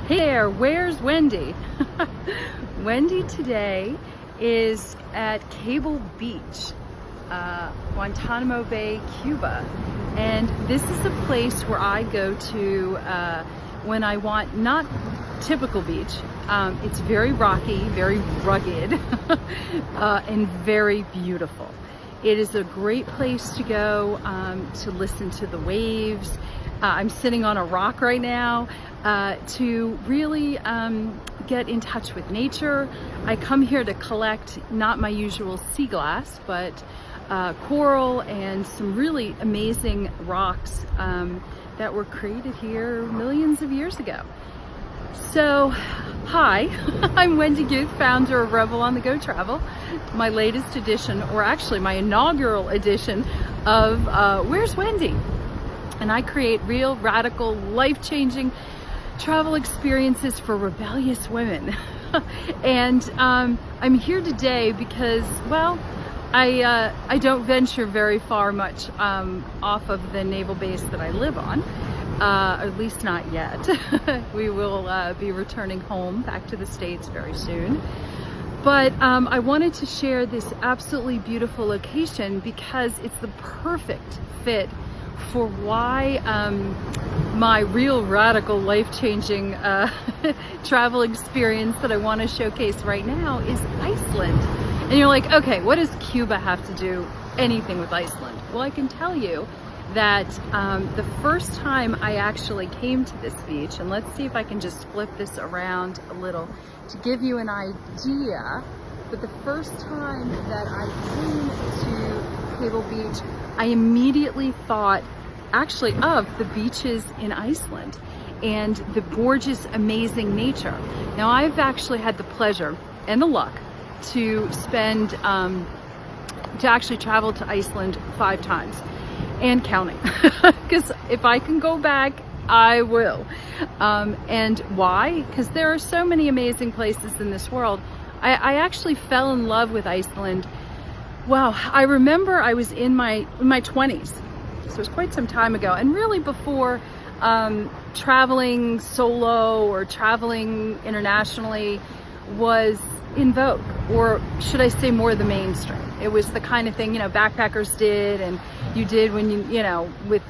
Hey there, where's Wendy? Wendy today is at Cable Beach, Guantanamo Bay, Cuba. And this is a place where I go to when I want not typical beach. It's very rocky, very rugged, and very beautiful. It is a great place to go to listen to the waves. I'm sitting on a rock right now to really get in touch with nature. I come here to collect not my usual sea glass, but coral and some really amazing rocks that were created here millions of years ago. So, hi, I'm Wendy This, founder of Rebel on the Go Travel, my latest edition, or actually my inaugural edition of Where's Wendy? And I create real, radical, life-changing travel experiences for rebellious women. And I'm here today because, well, I don't venture very far much off of the naval base that I live on, at least not yet. We will be returning home back to the States very soon. But I wanted to share this absolutely beautiful location because it's the perfect fit for why my real radical life-changing travel experience that I want to showcase right now is Iceland. And you're like, okay, what does Cuba have to do anything with Iceland? Well, I can tell you that the first time I actually came to this beach, and let's see if I can just flip this around a little to give you an idea, but the first time that I came to Cable Beach, I immediately thought actually of the beaches in Iceland and the gorgeous, amazing nature. Now, I've actually had the pleasure and the luck to spend, to actually travel to Iceland 5 times and counting, because if I can go back, I will. And why? Because there are so many amazing places in this world. I actually fell in love with Iceland. Wow, I remember I was in my 20s, so it was quite some time ago, and really before traveling solo or traveling internationally was in vogue, or should I say more the mainstream. It was the kind of thing, you know, backpackers did, and you did when you know, with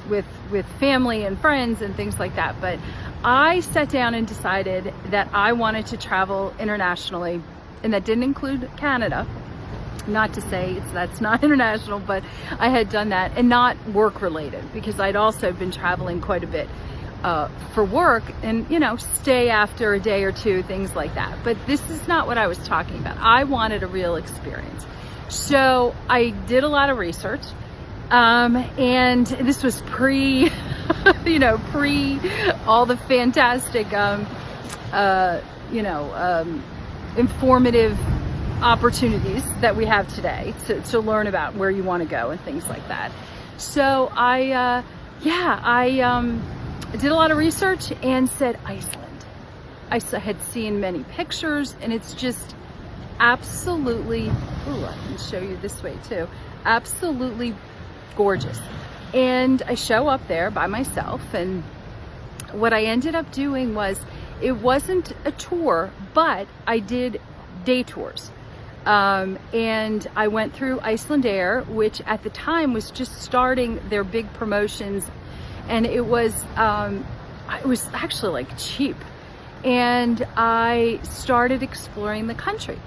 family and friends and things like that. But I sat down and decided that I wanted to travel internationally, and that didn't include Canada. Not to say that's not international, but I had done that, and not work related, because I'd also been traveling quite a bit for work and, you know, stay after a day or two, things like that. But this is not what I was talking about. I wanted a real experience. So I did a lot of research, and this was pre, you know, pre all the fantastic, informative opportunities that we have today to learn about where you want to go and things like that. So I did a lot of research and said Iceland. I had seen many pictures, and it's just absolutely, ooh, I can show you this way too, absolutely gorgeous. And I show up there by myself, and what I ended up doing was, it wasn't a tour, but I did day tours. And I went through Icelandair, which at the time was just starting their big promotions, and it was actually like cheap. And I started exploring the country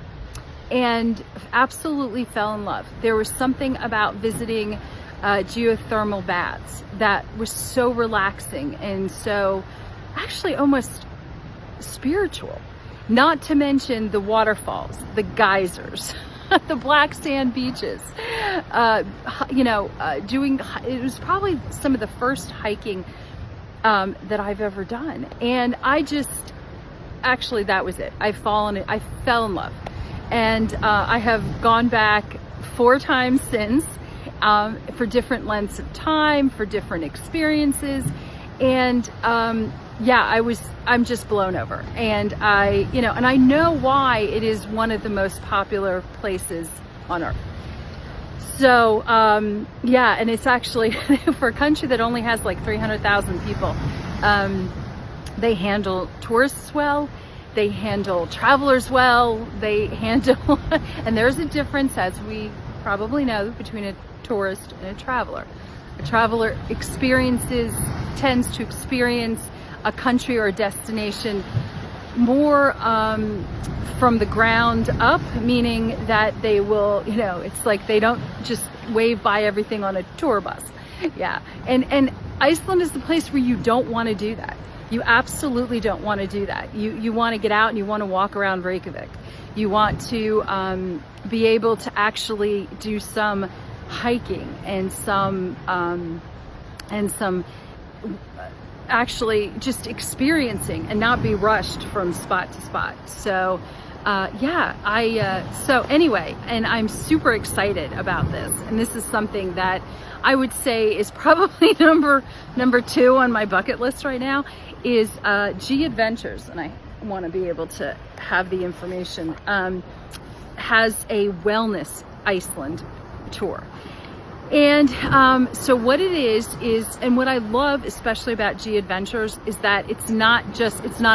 and absolutely fell in love. There was something about visiting geothermal baths that was so relaxing and so actually almost spiritual. Not to mention the waterfalls, the geysers, the black sand beaches. It was probably some of the first hiking that I've ever done. And I just, actually that was it. I fell in love. And I have gone back 4 times since, for different lengths of time, for different experiences. And I'm just blown over, and I know why it is one of the most popular places on earth. So and it's actually for a country that only has like 300,000 people, They handle tourists well, they handle travelers well, they handle, and there's a difference, as we probably know, between a tourist and a traveler. A traveler tends to experience a country or a destination more from the ground up, meaning that they will, it's like they don't just wave by everything on a tour bus. Yeah, and Iceland is the place where you don't want to do that. You absolutely don't want to do that. You want to get out and you want to walk around Reykjavik. You want to be able to actually do some hiking and some actually just experiencing and not be rushed from spot to spot. So so anyway, and I'm super excited about this, and this is something that I would say is probably number 2 on my bucket list right now, is Geadventures, and I want to be able to have the information, has a wellness Iceland tour. And so what it is, and what I love especially about Geadventures is that it's not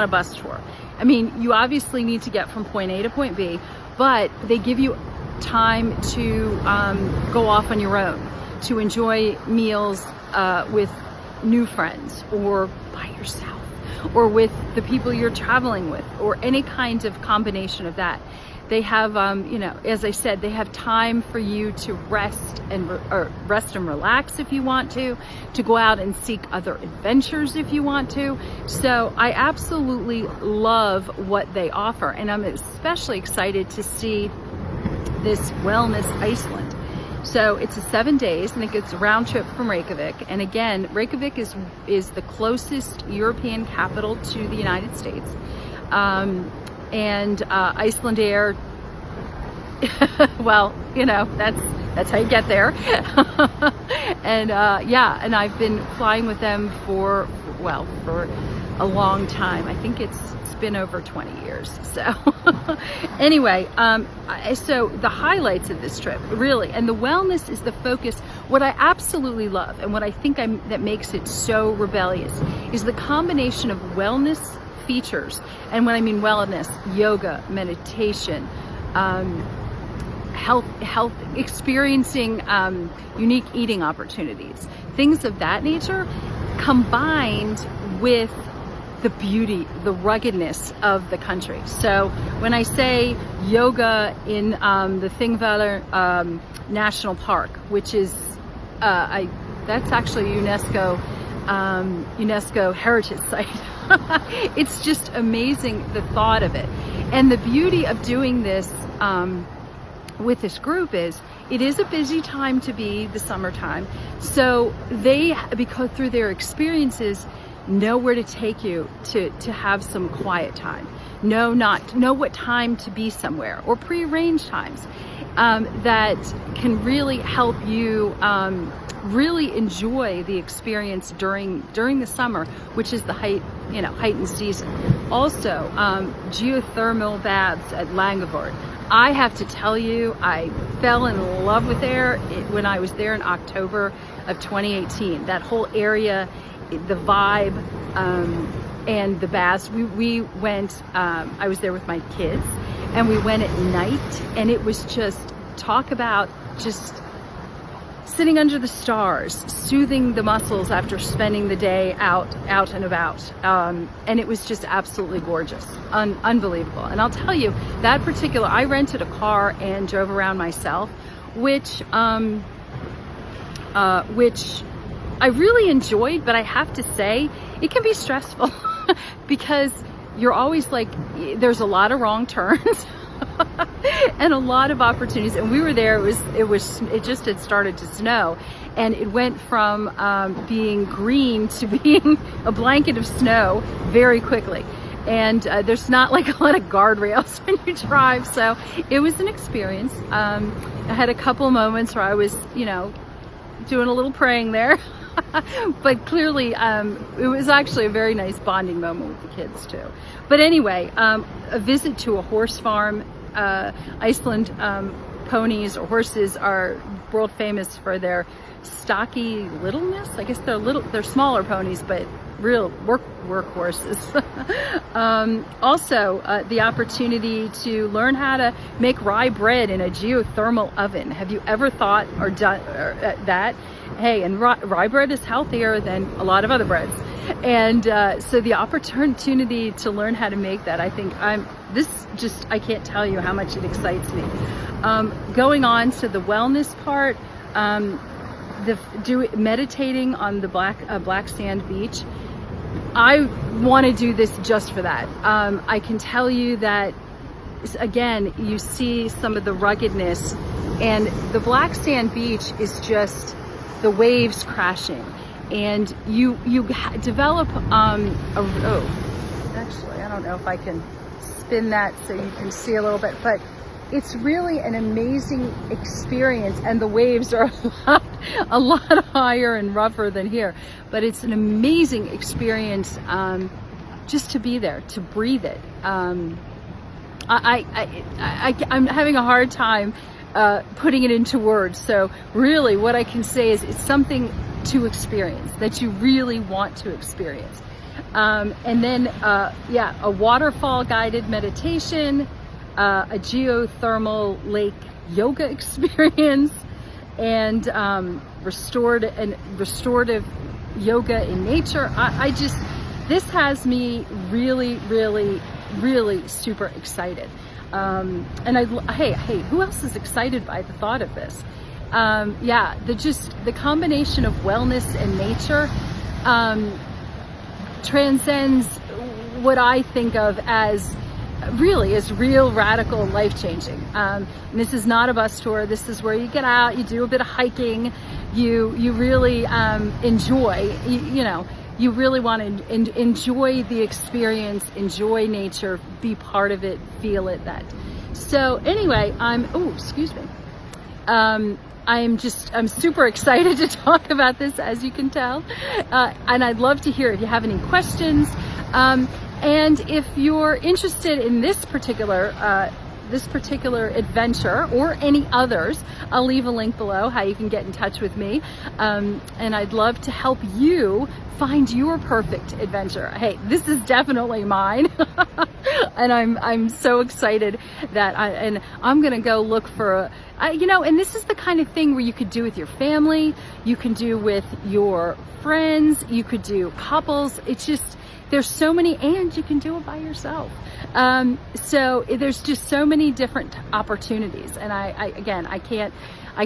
a bus tour. I mean, you obviously need to get from point A to point B, but they give you time to go off on your own, to enjoy meals with new friends, or by yourself, or with the people you're traveling with, or any kind of combination of that. They have, as I said, they have time for you to rest and relax if you want to go out and seek other adventures if you want to. So I absolutely love what they offer, and I'm especially excited to see this Wellness Iceland. So it's 7 days, and it gets a round trip from Reykjavik. And again, Reykjavik is the closest European capital to the United States. And Icelandair, well, that's how you get there. And and I've been flying with them for a long time. I think it's been over 20 years. So anyway, so the highlights of this trip, really, and the wellness is the focus. What I absolutely love, and what I think that makes it so rebellious, is the combination of wellness features. And when I mean wellness, yoga, meditation, health, experiencing unique eating opportunities, things of that nature, combined with the beauty, the ruggedness of the country. So when I say yoga in the Thingvellir National Park, which is that's actually UNESCO heritage site. It's just amazing, the thought of it. And the beauty of doing this with this group is, it is a busy time to be the summertime. So they, because through their experiences, know where to take you to have some quiet time. Know what time to be somewhere, or prearranged times that can really help you really enjoy the experience during the summer, which is the heightened season. Also, geothermal baths at Langavord. I have to tell you, I fell in love with when I was there in October of 2018. That whole area, the vibe, and the baths. We went, I was there with my kids, and we went at night, and it was just, talk about just sitting under the stars, soothing the muscles after spending the day out and about. And it was just absolutely gorgeous, unbelievable. And I'll tell you, that particular, I rented a car and drove around myself, which I really enjoyed, but I have to say, it can be stressful because you're always like, there's a lot of wrong turns. And a lot of opportunities. And we were there, it just had started to snow, and it went from being green to being a blanket of snow very quickly. And there's not like a lot of guardrails when you drive, so it was an experience. I had a couple moments where I was, doing a little praying there. But clearly, it was actually a very nice bonding moment with the kids too. But anyway, a visit to a horse farm. Iceland ponies or horses are world famous for their stocky littleness. I guess they're smaller ponies, but real workhorses. Also, the opportunity to learn how to make rye bread in a geothermal oven. Have you ever thought or done that? Hey, and rye bread is healthier than a lot of other breads. And so the opportunity to learn how to make that, I think I can't tell you how much it excites me. Going on to the wellness part, meditating on the black sand beach. I want to do this just for that. I can tell you that, again, you see some of the ruggedness, and the black sand beach is just the waves crashing, and you develop actually I don't know if I can spin that so you can see a little bit, but it's really an amazing experience, and the waves are a lot higher and rougher than here, but it's an amazing experience just to be there, to breathe it. I'm having a hard time putting it into words, so really what I can say is it's something to experience, that you really want to experience. And then a waterfall guided meditation, a geothermal lake yoga experience, and restorative yoga in nature. This has me really super excited. And hey, who else is excited by the thought of this? The combination of wellness and nature transcends what I think of as real radical life-changing. This is not a bus tour. This is where you get out, you do a bit of hiking, you really enjoy, you really want to enjoy the experience, enjoy nature, be part of it, feel it. So anyway, I'm super excited to talk about this, as you can tell, and I'd love to hear if you have any questions. And if you're interested in this particular adventure or any others, I'll leave a link below how you can get in touch with me. And I'd love to help you find your perfect adventure. Hey, this is definitely mine. And I'm so excited that I'm gonna go look for and this is the kind of thing where you could do with your family, you can do with your friends, you could do couples. It's just, there's so many, and you can do it by yourself. So there's just so many different opportunities, and I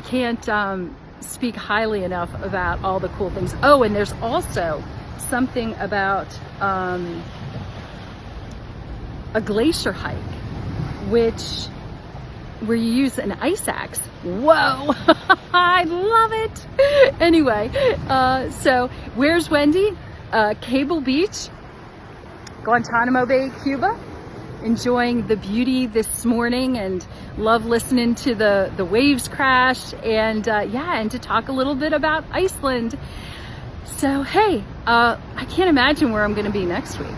can't speak highly enough about all the cool things. Oh, and there's also something about a glacier hike, where you use an ice axe. Whoa, I love it. Anyway, so where's Wendy? Cable Beach, Guantanamo Bay, Cuba. Enjoying the beauty this morning, and love listening to the waves crash, and and to talk a little bit about Iceland. So hey, I can't imagine where I'm gonna be next week.